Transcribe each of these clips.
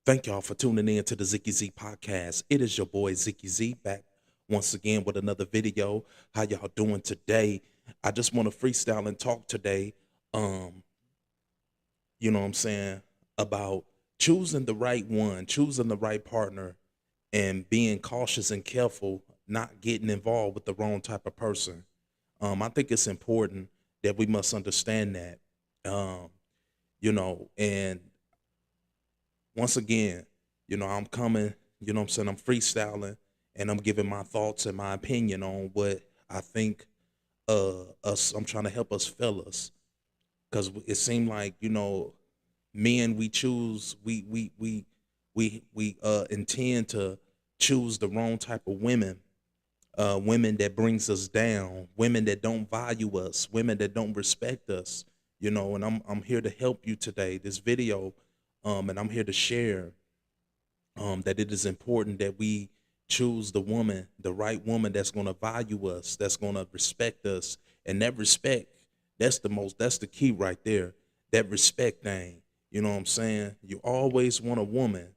Thank y'all for tuning in to the Zeke podcast. It is your boy Zeke back once again with another video. How y'all doing today? I just want to freestyle and talk today. Um, you know what I'm saying, about choosing the right one, choosing the right partner, and being cautious and careful, not getting involved with the wrong type of person. I think it's important that we must understand that. Um, and once again, I'm coming, I'm saying, I'm freestyling and I'm giving my thoughts and my opinion on what I think us I'm trying to help us fellas, because it seemed like, men, we choose we intend to choose the wrong type of women, women that brings us down, women that don't value us, women that don't respect us, and I'm here to help you today, this video, and I'm here to share that it is important that we choose the woman, the right woman that's going to value us, that's going to respect us. And that respect, that's the key right there. That respect thing. You know what I'm saying? You always want a woman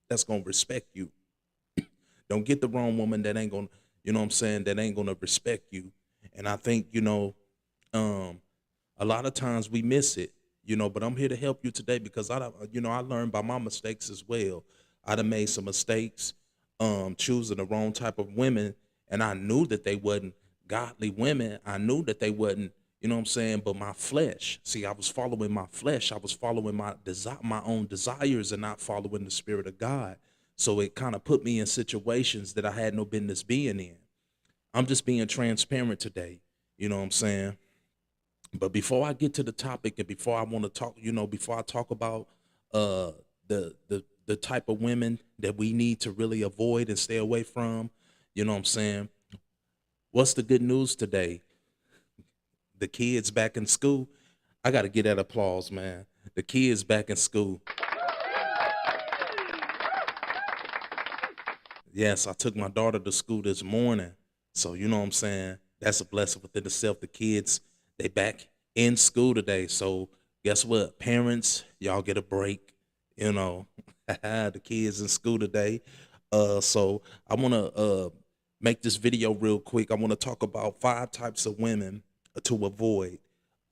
that's going to respect you. Don't get the wrong woman that ain't going to, what I'm saying, that ain't going to respect you. And I think, um, a lot of times we miss it, but I'm here to help you today because I learned by my mistakes as well. I done made some mistakes, choosing the wrong type of women, and I knew that they wasn't godly women. I knew that they wasn't, you know what I'm saying, but my flesh. See, I was following my flesh. I was following my own desires and not following the spirit of God. So it kind of put me in situations that I had no business being in. I'm just being transparent today. You know what I'm saying? But before I get to the topic and before I want to talk, before I talk about uh the type of women that we need to really avoid and stay away from, you know what I'm saying? What's the good news today? The kids back in school. I got to get that applause, man. The kids back in school. Yes, I took my daughter to school this morning. So, you know what I'm saying? That's a blessing within itself. The kids, they back in school today. So, guess what? Parents, y'all get a break. You know, the kids in school today. So I want to make this video real quick. I want to talk about 5 types of women to avoid.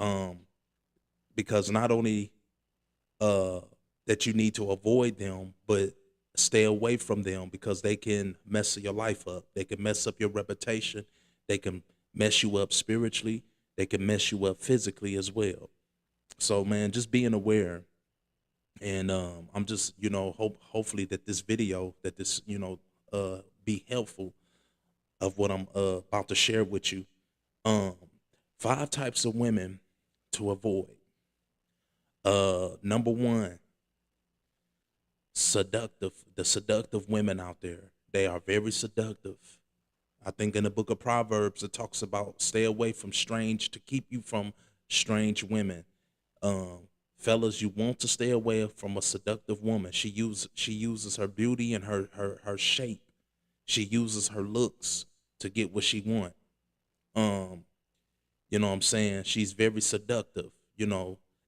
Um, because not only uh, that you need to avoid them, but stay away from them because they can mess your life up. They can mess up your reputation. They can mess you up spiritually. They can mess you up physically as well. So, man, just being aware. And I'm just, hopefully that this video, that this, be helpful of what I'm about to share with you. Um, 5 types of women to avoid. Number one, seductive. The seductive women out there, they are very seductive. I think in the book of Proverbs it talks about stay away from strange, to keep you from strange women. Fellas, you want to stay away from a seductive woman. She uses her beauty and her shape. She uses her looks to get what she want. um you know what I'm saying, she's very seductive.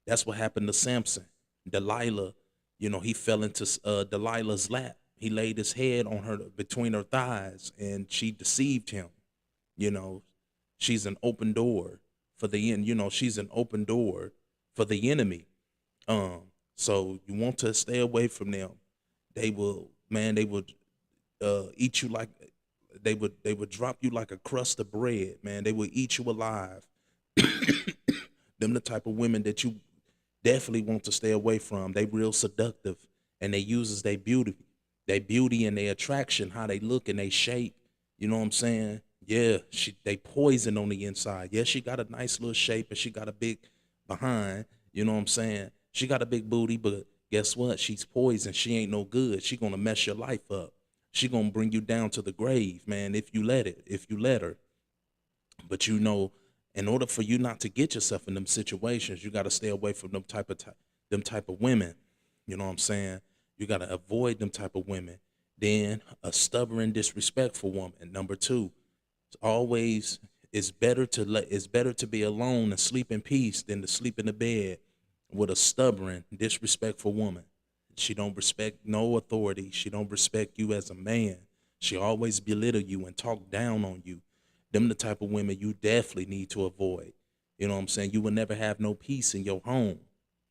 That's what happened to Samson. Delilah, he fell into Delilah's lap. He laid his head on her, between her thighs, and she deceived him. You know, she's an open door for the end. She's an open door for the enemy. Um, so you want to stay away from them. They will, man, they would eat you like they would drop you like a crust of bread, man. They would eat you alive. Them the type of women that you definitely want to stay away from. They real seductive, and they uses their beauty and their attraction, how they look and they shape. You know what I'm saying? Yeah, they poison on the inside. Yeah, she got a nice little shape and she got a big behind. You know what I'm saying? She got a big booty, but guess what? She's poison. She ain't no good. She gonna mess your life up. She gonna bring you down to the grave, man, if you let it, if you let her. But in order for you not to get yourself in them situations, you got to stay away from them type of women. You know what I'm saying? You got to avoid them type of women. Then a stubborn, disrespectful woman. Number two, it's always it's better to be alone and sleep in peace than to sleep in the bed with a stubborn, disrespectful woman. She don't respect no authority. She don't respect you as a man. She always belittle you and talk down on you. Them the type of women you definitely need to avoid. You know what I'm saying? You will never have no peace in your home.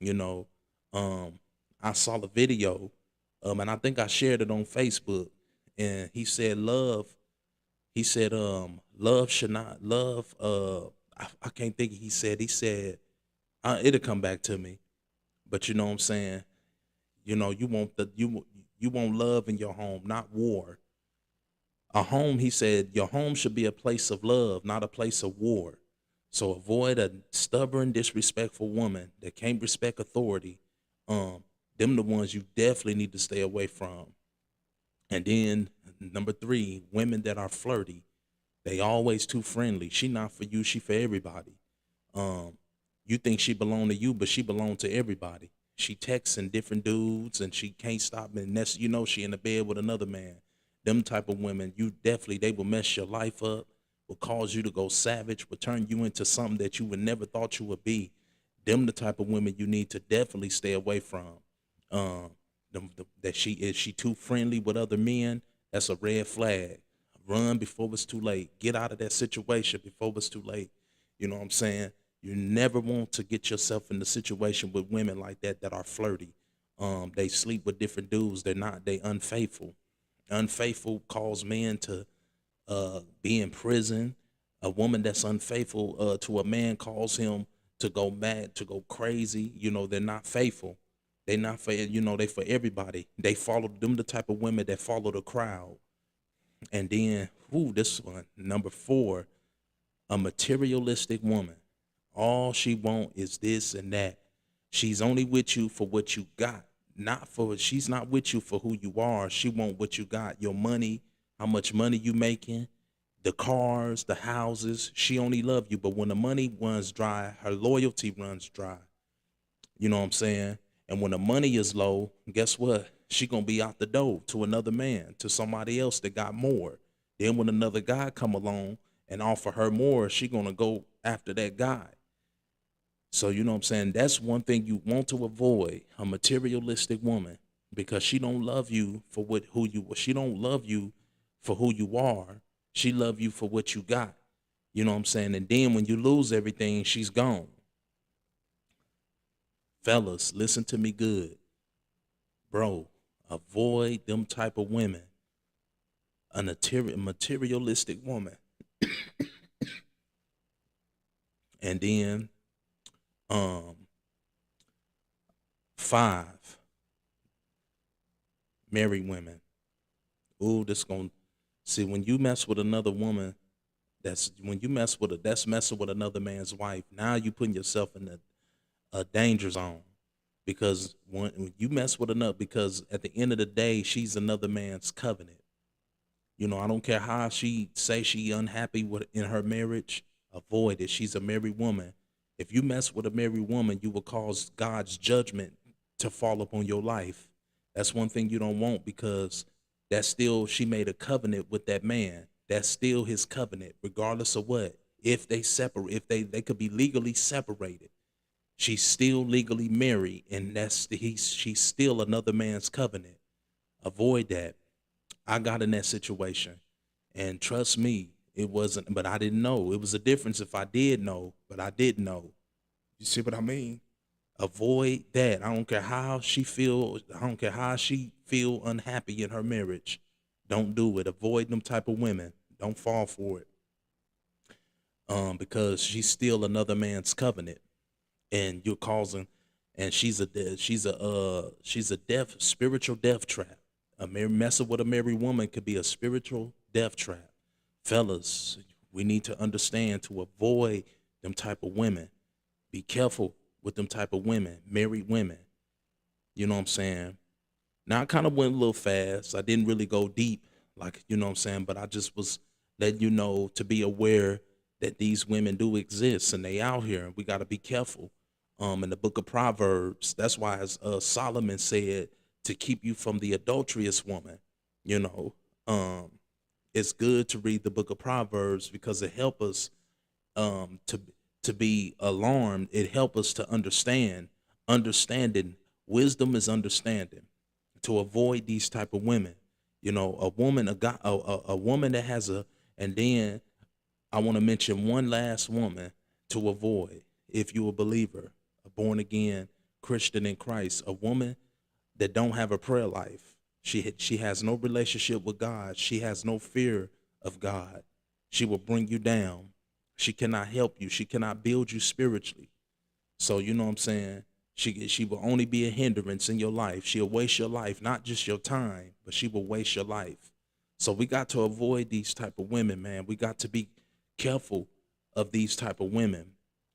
You know, um, I saw the video, and I think I shared it on Facebook. And he said, love. He said, love should not love. I can't think. He said, it'll come back to me. But you know what I'm saying? You know, you want love in your home, not war. A home, he said, your home should be a place of love, not a place of war. So avoid a stubborn, disrespectful woman that can't respect authority. Um, them the ones you definitely need to stay away from. And then number three, women that are flirty. They always too friendly. She not for you, she for everybody. Um, you think she belong to you, but she belong to everybody. She texting different dudes and she can't stop, and that's, you know, she in the bed with another man. Them type of women, you definitely, they will mess your life up, will cause you to go savage, will turn you into something that you would never thought you would be. Them the type of women you need to definitely stay away from. Um, that she too friendly with other men, that's a red flag. Run before it's too late. Get out of that situation before it's too late. You know what I'm saying? You never want to get yourself in the situation with women like that that are flirty. They sleep with different dudes. They unfaithful. Unfaithful cause men to be in prison. A woman that's unfaithful to a man cause him to go mad, to go crazy. You know, they're not faithful. They not for, you know, they for everybody. They follow them, the type of women that follow the crowd. And then, this one, number four, a materialistic woman. All she want is this and that. She's only with you for what you got, not for, she's not with you for who you are. She want what you got, your money, how much money you making, the cars, the houses. She only love you, but when the money runs dry, her loyalty runs dry. You know what I'm saying? And when the money is low, guess what? She gonna be out the door to another man, to somebody else that got more. Then when another guy come along and offer her more, she gonna go after that guy. So you know what I'm saying? That's one thing you want to avoid, a materialistic woman, because she don't love you for she don't love you for who you are. She love you for what you got. You know what I'm saying? And then when you lose everything, she's gone. Fellas, listen to me good. Bro, avoid them type of women. A materialistic woman. And then um 5, married women. Ooh, this going see, when you mess with another woman, that's messing with another man's wife. Now you putting yourself in a danger zone, because when you mess with another, because at the end of the day, she's another man's covenant. You know, I don't care how she say she unhappy with in her marriage, avoid it. She's a married woman. If you mess with a married woman, you will cause God's judgment to fall upon your life. That's one thing you don't want, because that's still, she made a covenant with that man. That's still his covenant, regardless of what. If they separate, if they could be legally separated, she's still legally married, and she's still another man's covenant. Avoid that. I got in that situation, and trust me, it wasn't. But I didn't know. It was a difference if I did know, but I didn't know. You see what I mean? Avoid that. I don't care how she feel. I don't care how she feel unhappy in her marriage. Don't do it. Avoid them type of women. Don't fall for it. Because she's still another man's covenant, and you're causing, and she's a death, spiritual death trap. Messing with a married woman could be a spiritual death trap. Fellas, we need to understand to avoid them type of women. Be careful with them type of women, married women. You know what I'm saying? Now I kind of went a little fast. I didn't really go deep, like, you know what I'm saying, but I just was letting you know to be aware that these women do exist and they out here, and we got to be careful. In the book of Proverbs, that's why Solomon said to keep you from the adulterous woman. You know, it's good to read the book of Proverbs because it helps us to be alarmed. It helps us to understand. Understanding, wisdom is understanding. to avoid these type of women. You know, a woman, a woman that has a, and then I want to mention one last woman to avoid if you a believer, a born again Christian in Christ, a woman that don't have a prayer life. She has no relationship with God. She has no fear of God. She will bring you down. She cannot help you. She cannot build you spiritually. So you know what I'm saying? She will only be a hindrance in your life. She'll waste your life, not just your time, but she will waste your life. So we got to avoid these type of women, man. We got to be careful of these type of women.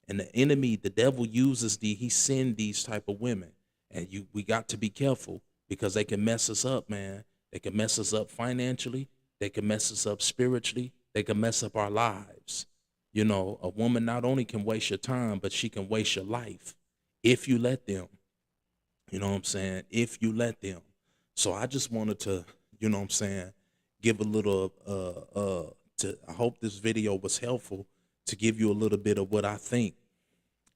And the enemy, the devil uses he send these type of women. And we got to be careful because they can mess us up, man. They can mess us up financially. They can mess us up spiritually. They can mess up our lives. You know, a woman not only can waste your time, but she can waste your life if you let them. You know what I'm saying? If you let them. So I just wanted to, you know what I'm saying, give a little I hope this video was helpful to give you a little bit of what I think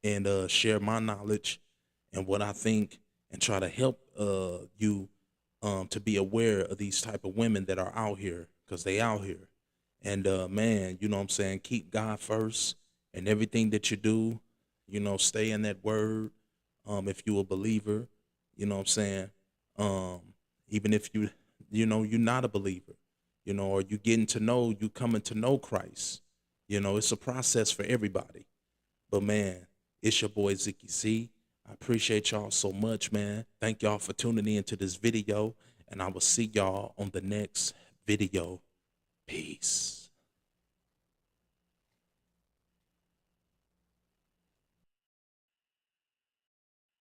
and share my knowledge and what I think and try to help you to be aware of these type of women that are out here because they out here. And man, you know what I'm saying, keep God first and everything that you do, you know, stay in that word. If you a believer, you know what I'm saying, um, even if you know, you're not a believer, you know, or you coming to know Christ, you know, it's a process for everybody. But man, it's your boy Zeke C. I appreciate y'all so much, man. Thank y'all for tuning in to this video, and I will see y'all on the next video. Peace.